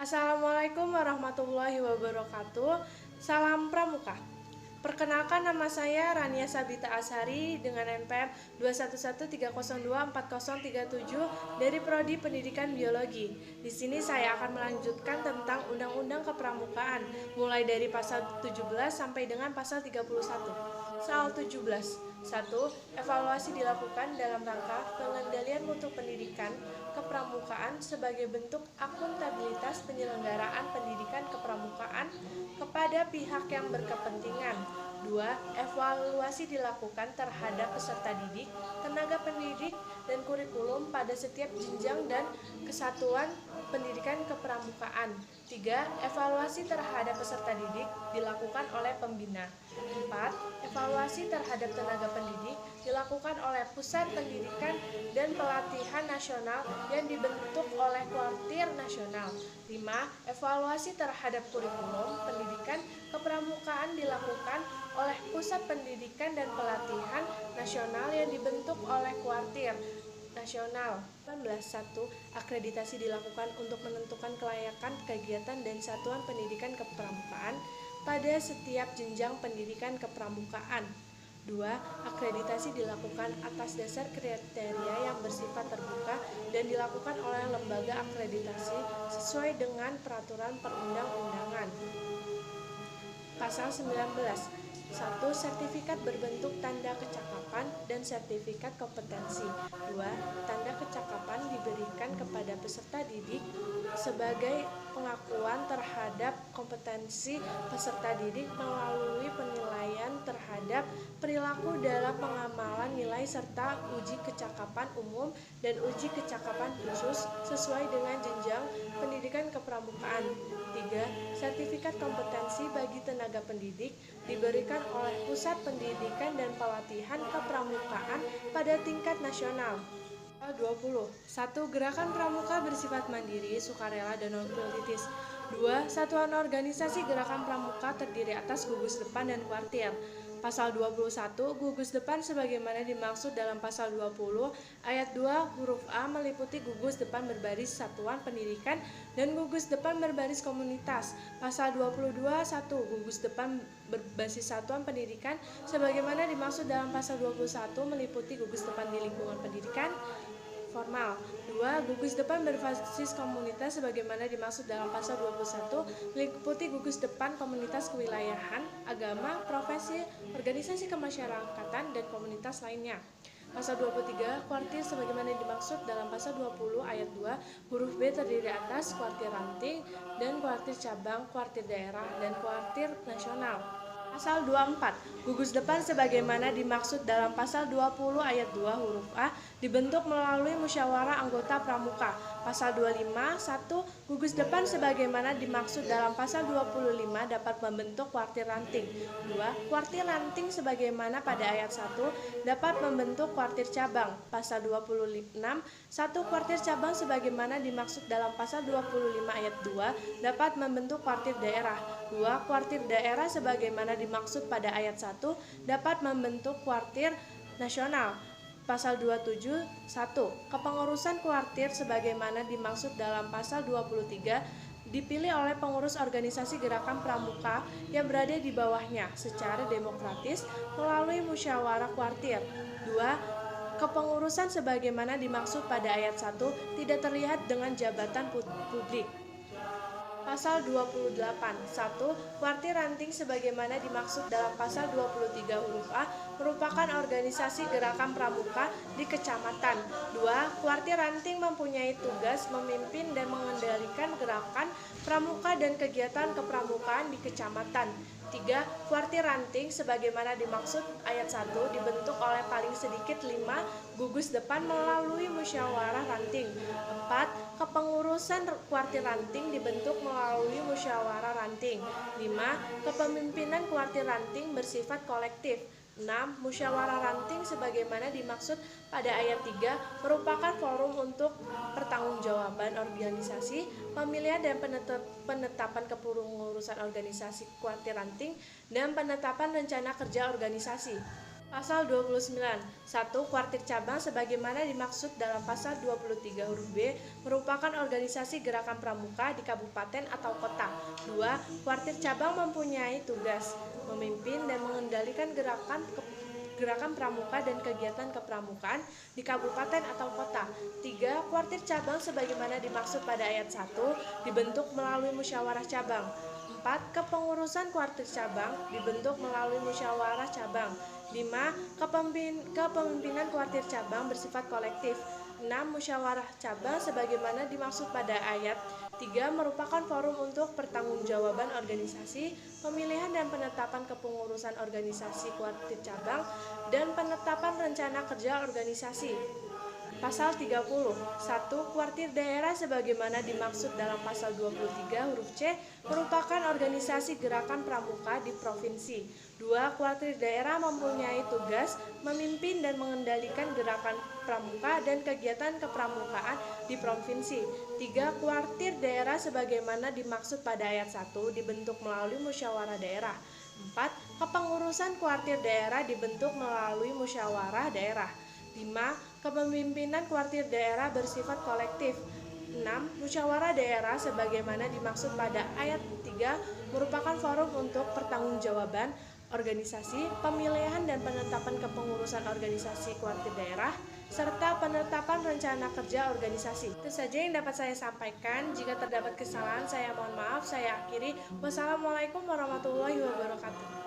Assalamualaikum warahmatullahi wabarakatuh. Salam Pramuka. Perkenalkan, nama saya Rania Sabita Ashari dengan NPM 21130240037 dari Prodi Pendidikan Biologi. Di sini saya akan melanjutkan tentang Undang-Undang Kepramukaan, mulai dari pasal 17 sampai dengan pasal 31. Soal 17. 1. Evaluasi dilakukan dalam rangka pengendalian mutu pendidikan kepramukaan sebagai bentuk akuntabilitas penyelenggaraan pendidikan kepramukaan kepada pihak yang berkepentingan. 2. Evaluasi dilakukan terhadap peserta didik, tenaga pendidik, dan kurikulum pada setiap jenjang dan kesatuan pendidikan kepramukaan. 3. Evaluasi terhadap peserta didik dilakukan oleh pembina. 4. Evaluasi terhadap tenaga pendidik dilakukan oleh Pusat Pendidikan dan Pelatihan Nasional yang dibentuk oleh Kuartir Nasional. 5. Evaluasi terhadap kurikulum pendidikan kepramukaan dilakukan oleh Pusat Pendidikan dan Pelatihan Nasional yang dibentuk oleh Kuartir Nasional. 18.1. Akreditasi dilakukan untuk menentukan kelayakan kegiatan dan satuan pendidikan kepramukaan pada setiap jenjang pendidikan kepramukaan. 2. Akreditasi dilakukan atas dasar kriteria yang bersifat terbuka dan dilakukan oleh lembaga akreditasi sesuai dengan peraturan perundang-undangan. Pasal 19. 1. Sertifikat berbentuk tanda kecakapan dan sertifikat kompetensi. 2. Tanda kecakapan diberikan kepada peserta didik sebagai pengakuan terhadap kompetensi peserta didik melalui penilaian terhadap perilaku dalam pengamalan nilai serta uji kecakapan umum dan uji kecakapan khusus sesuai dengan jenjang pendidikan kepramukaan. 3. Sertifikat kompetensi bagi tenaga pendidik diberikan oleh Pusat Pendidikan dan Pelatihan Kepramukaan pada tingkat nasional. 20. 1. Gerakan pramuka bersifat mandiri, sukarela, dan non-politis. 2. Satuan organisasi gerakan pramuka terdiri atas gugus depan dan kuartir. Pasal 21. Gugus depan sebagaimana dimaksud dalam pasal 20 ayat 2 huruf A meliputi gugus depan berbaris satuan pendidikan dan gugus depan berbaris komunitas. Pasal 22. 1. Gugus depan berbasis satuan pendidikan sebagaimana dimaksud dalam pasal 21 meliputi gugus depan di lingkungan pendidikan formal. 2. Gugus depan berbasis komunitas sebagaimana dimaksud dalam pasal 21 meliputi gugus depan komunitas kewilayahan, agama, profesi, organisasi kemasyarakatan, dan komunitas lainnya. Pasal 23. Kuartir sebagaimana dimaksud dalam pasal 20 ayat 2 huruf B terdiri atas kuartir ranting dan kuartir cabang, kuartir daerah, dan kuartir nasional. Pasal 24. Gugus depan sebagaimana dimaksud dalam pasal 20 ayat 2 huruf A dibentuk melalui musyawarah anggota pramuka. Pasal 25. 1. Gugus depan sebagaimana dimaksud dalam pasal 25 dapat membentuk kuartir ranting. 2. Kuartir ranting sebagaimana pada ayat 1 dapat membentuk kuartir cabang. Pasal 26. 1. Kuartir cabang sebagaimana dimaksud dalam pasal 25 ayat 2 dapat membentuk kuartir daerah. 2. Kuartir daerah sebagaimana dimaksud pada ayat 1 dapat membentuk kuartir nasional. Pasal 27. 1. Kepengurusan kuartir sebagaimana dimaksud dalam pasal 23 dipilih oleh pengurus organisasi gerakan pramuka yang berada di bawahnya secara demokratis melalui musyawarah kuartir. 2. Kepengurusan sebagaimana dimaksud pada ayat 1 tidak terlihat dengan jabatan publik. Pasal 28. 1. Kuartir ranting sebagaimana dimaksud dalam pasal 23 huruf A merupakan organisasi gerakan pramuka di kecamatan. 2. Kuartir ranting mempunyai tugas memimpin dan mengendalikan gerakan pramuka dan kegiatan kepramukaan di kecamatan. 3. Kuartir ranting sebagaimana dimaksud ayat 1 dibentuk oleh paling sedikit 5 gugus depan melalui musyawarah ranting. 4. Kepengurusan kuartir ranting dibentuk melalui musyawarah ranting. 5. Kepemimpinan kuartir ranting bersifat kolektif. 6. Musyawarah ranting sebagaimana dimaksud pada ayat 3 merupakan forum untuk pertanggungjawaban organisasi, pemilihan dan penetapan kepengurusan organisasi kuartir ranting, dan penetapan rencana kerja organisasi. Pasal 29. 1. Kuartir cabang sebagaimana dimaksud dalam pasal 23 huruf B merupakan organisasi gerakan pramuka di kabupaten atau kota. 2. Kuartir cabang mempunyai tugas memimpin dan mengendalikan gerakan pramuka dan kegiatan kepramukaan di kabupaten atau kota. 3. Kuartir cabang sebagaimana dimaksud pada ayat 1 dibentuk melalui musyawarah cabang. 4. Kepengurusan kuartir cabang dibentuk melalui musyawarah cabang. 5. Kepemimpinan kuartir cabang bersifat kolektif. 6. Musyawarah cabang sebagaimana dimaksud pada ayat 3 merupakan forum untuk pertanggungjawaban organisasi, pemilihan dan penetapan kepengurusan organisasi kuartir cabang, dan penetapan rencana kerja organisasi. Pasal 30. 1. Kuartir daerah sebagaimana dimaksud dalam pasal 23 huruf C merupakan organisasi gerakan pramuka di provinsi. 2. Kuartir daerah mempunyai tugas memimpin dan mengendalikan gerakan pramuka dan kegiatan kepramukaan di provinsi. 3. Kuartir daerah sebagaimana dimaksud pada ayat 1 dibentuk melalui musyawarah daerah. 4. Kepengurusan kuartir daerah dibentuk melalui musyawarah daerah. 5. Kepemimpinan kuartir daerah bersifat kolektif. 6. Musyawarah daerah sebagaimana dimaksud pada ayat 3 merupakan forum untuk pertanggungjawaban organisasi, pemilihan dan penetapan kepengurusan organisasi kuartir daerah, serta penetapan rencana kerja organisasi. Itu saja yang dapat saya sampaikan. Jika terdapat kesalahan, saya mohon maaf. Saya akhiri. Wassalamualaikum warahmatullahi wabarakatuh.